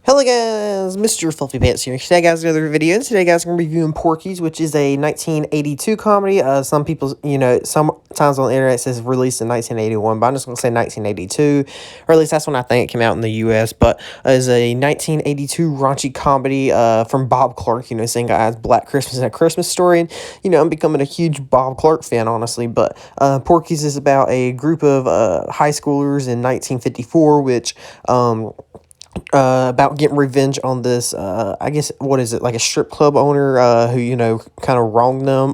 Hello guys, Mr. Fluffy Pants here. Today guys, another video. Today guys, I'm reviewing Porky's, which is a 1982 comedy. Some people, sometimes on the internet it says released in 1981, but I'm just going to say 1982, or at least that's when I think it came out in the US, but is a 1982 raunchy comedy from Bob Clark, same guy as Black Christmas and A Christmas Story, and, I'm becoming a huge Bob Clark fan, honestly, but Porky's is about a group of high schoolers in 1954, which, about getting revenge on this, I guess, what is it, like a strip club owner, who, kind of wronged them,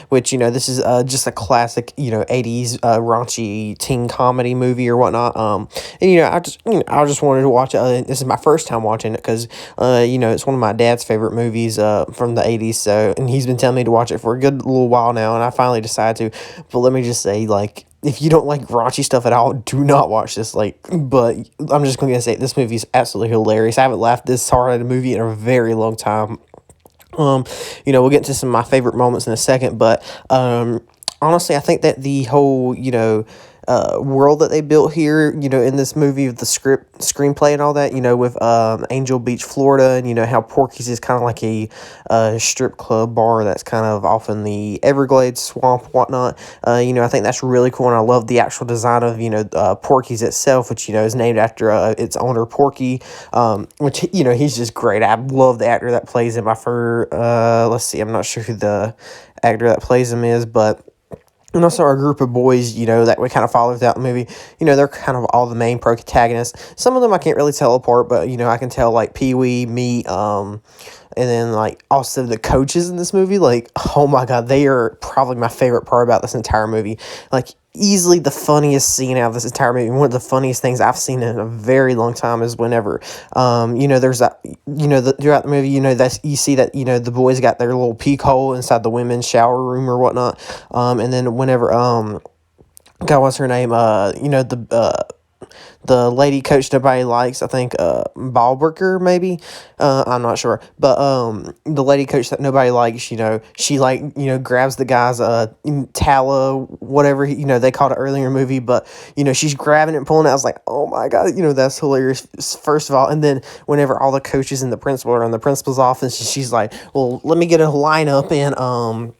which, this is, just a classic, 80s, raunchy teen comedy movie or whatnot, and, I just wanted to watch it. This is my first time watching it, because, it's one of my dad's favorite movies, from the 80s, so, and he's been telling me to watch it for a good little while now, and I finally decided to, but let me just say, like, if you don't like raunchy stuff at all, do not watch this, but I'm just going to say, this movie is absolutely hilarious. I haven't laughed this hard at a movie in a very long time. We'll get into some of my favorite moments in a second, but, honestly, I think that the whole, world that they built here, in this movie with the screenplay and all that, with, Angel Beach, Florida, and, how Porky's is kind of like a strip club bar that's kind of off in the Everglades swamp, whatnot. I think that's really cool, and I love the actual design of, Porky's itself, which, is named after, its owner, Porky, which, he's just great. I love the actor that plays him. Let's see, I'm not sure who the actor that plays him is, but and also our group of boys, that we kind of follow throughout the movie, they're kind of all the main protagonists. Some of them I can't really tell apart, but, I can tell, like, Pee-wee, me, and then, like, also the coaches in this movie, like, oh my god, they are probably my favorite part about this entire movie. Like, easily the funniest scene out of this entire movie. One of the funniest things I've seen in a very long time is whenever, there's that, throughout the movie, that you see that, the boys got their little peek hole inside the women's shower room or whatnot. And then whenever, God, what's her name? The lady coach nobody likes, I think, Ballberger, maybe, I'm not sure, but, the lady coach that nobody likes, she, grabs the guy's, Tala, whatever, they called it earlier in the movie, but, she's grabbing it and pulling it. I was like, oh my god, that's hilarious, first of all. And then whenever all the coaches and the principal are in the principal's office, she's like, well, let me get a lineup, and,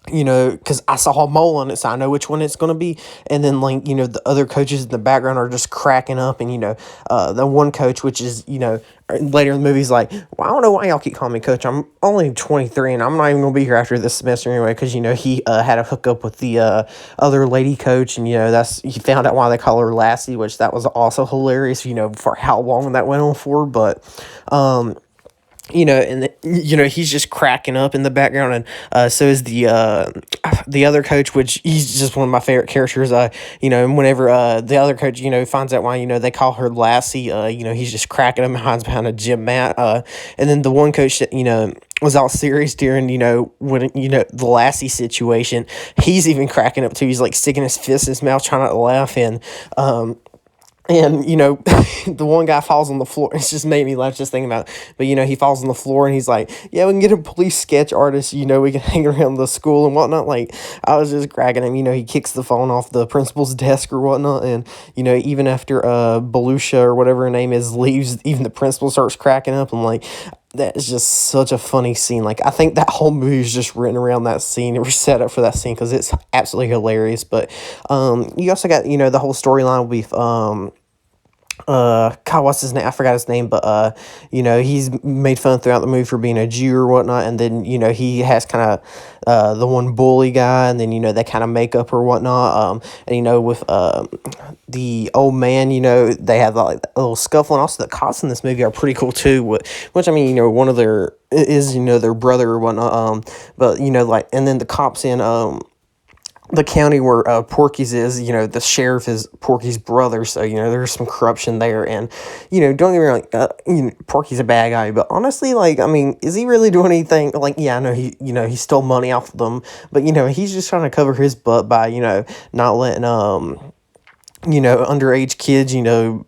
because I saw a mole on it, so I know which one it's going to be. And then, the other coaches in the background are just cracking up. And, the one coach, which is, later in the movie, is like, well, I don't know why y'all keep calling me coach. I'm only 23, and I'm not even going to be here after this semester anyway. Because, he had a hookup with the other lady coach. And, he found out why they call her Lassie, which that was also hilarious, for how long that went on for. But, and he's just cracking up in the background, and so is the other coach, which he's just one of my favorite characters. And whenever the other coach, finds out why they call her Lassie, he's just cracking him behind a gym mat. And then the one coach that was all serious during when the Lassie situation, he's even cracking up too. He's like sticking his fist in his mouth, trying not to laugh, and the one guy falls on the floor. It's just made me laugh just thinking about it. But, he falls on the floor, and he's like, yeah, we can get a police sketch artist, we can hang around the school and whatnot. Like, I was just cracking him. He kicks the phone off the principal's desk or whatnot. And, even after Belusha or whatever her name is leaves, even the principal starts cracking up. And, like, that is just such a funny scene. Like, I think that whole movie is just written around that scene. It was set up for that scene because it's absolutely hilarious. But you also got, the whole storyline with God, what's his name? I forgot his name, but he's made fun throughout the movie for being a Jew or whatnot, and then he has kind of the one bully guy, and then they kind of make up or whatnot. And with the old man, they have like a little scuffle, and also the cops in this movie are pretty cool too. Which I mean, one of their is their brother or whatnot. But and then the cops in the county where Porky's is, the sheriff is Porky's brother, so, there's some corruption there, and, don't get me wrong, Porky's a bad guy, but honestly, like, I mean, is he really doing anything? Like, yeah, I know he stole money off of them, but, he's just trying to cover his butt by, not letting, underage kids,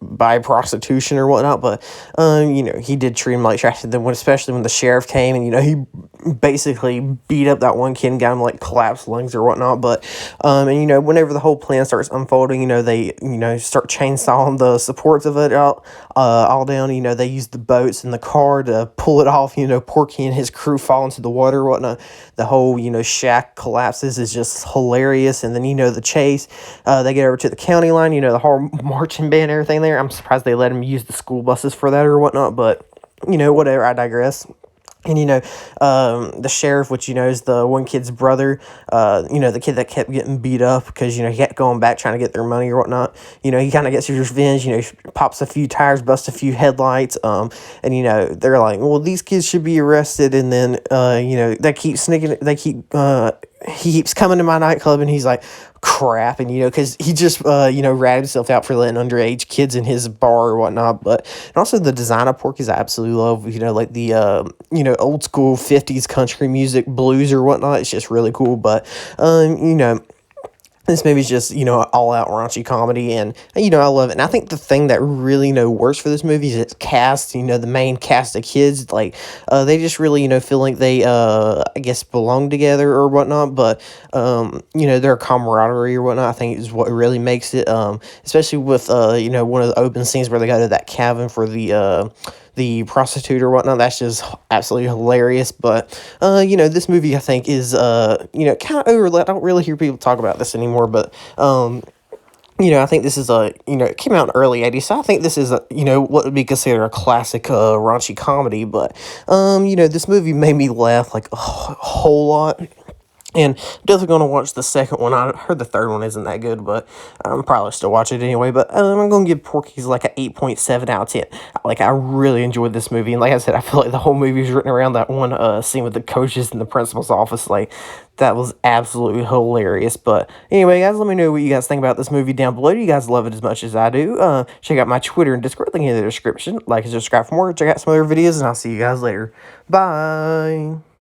by prostitution or whatnot. But, he did treat him like trash. And then especially when the sheriff came and, he basically beat up that one kid and got him like collapsed lungs or whatnot. But, and, whenever the whole plan starts unfolding, they, start chainsawing the supports of it all down. They use the boats and the car to pull it off. Porky and his crew fall into the water or whatnot. The whole, shack collapses is just hilarious. And then, the chase, they get over to the county line, the whole marching band and everything there. I'm surprised they let him use the school buses for that or whatnot, but, whatever, I digress. And, the sheriff, which, is the one kid's brother, the kid that kept getting beat up because, he kept going back trying to get their money or whatnot. He kind of gets his revenge, pops a few tires, busts a few headlights. And, they're like, well, these kids should be arrested. And then, he keeps coming to my nightclub and he's like, crap. And, because he just, ratted himself out for letting underage kids in his bar or whatnot. But, and also the design of Porky's I absolutely love, like the, old school 50s country music, blues or whatnot. It's just really cool. But, this movie's just, all out raunchy comedy, and, I love it. And I think the thing that really, works for this movie is its cast, the main cast of kids, like, they just really, feel like they, I guess, belong together or whatnot, but, their camaraderie or whatnot, I think is what really makes it, especially with, one of the open scenes where they go to that cabin for the prostitute or whatnot. That's just absolutely hilarious. But, this movie, I think, is, kind of overlooked. I don't really hear people talk about this anymore, but, I think this is it came out in the early 80s, so I think this is, what would be considered a classic, raunchy comedy. But, this movie made me laugh, like, a whole lot. And I'm definitely going to watch the second one. I heard the third one isn't that good, but I'm probably still watch it anyway. But I'm going to give Porky's like an 8.7 out of 10. Like, I really enjoyed this movie. And like I said, I feel like the whole movie is written around that one scene with the coaches in the principal's office. Like, that was absolutely hilarious. But anyway, guys, let me know what you guys think about this movie down below. Do you guys love it as much as I do? Check out my Twitter and Discord, link in the description. Like and subscribe for more. Check out some other videos, and I'll see you guys later. Bye.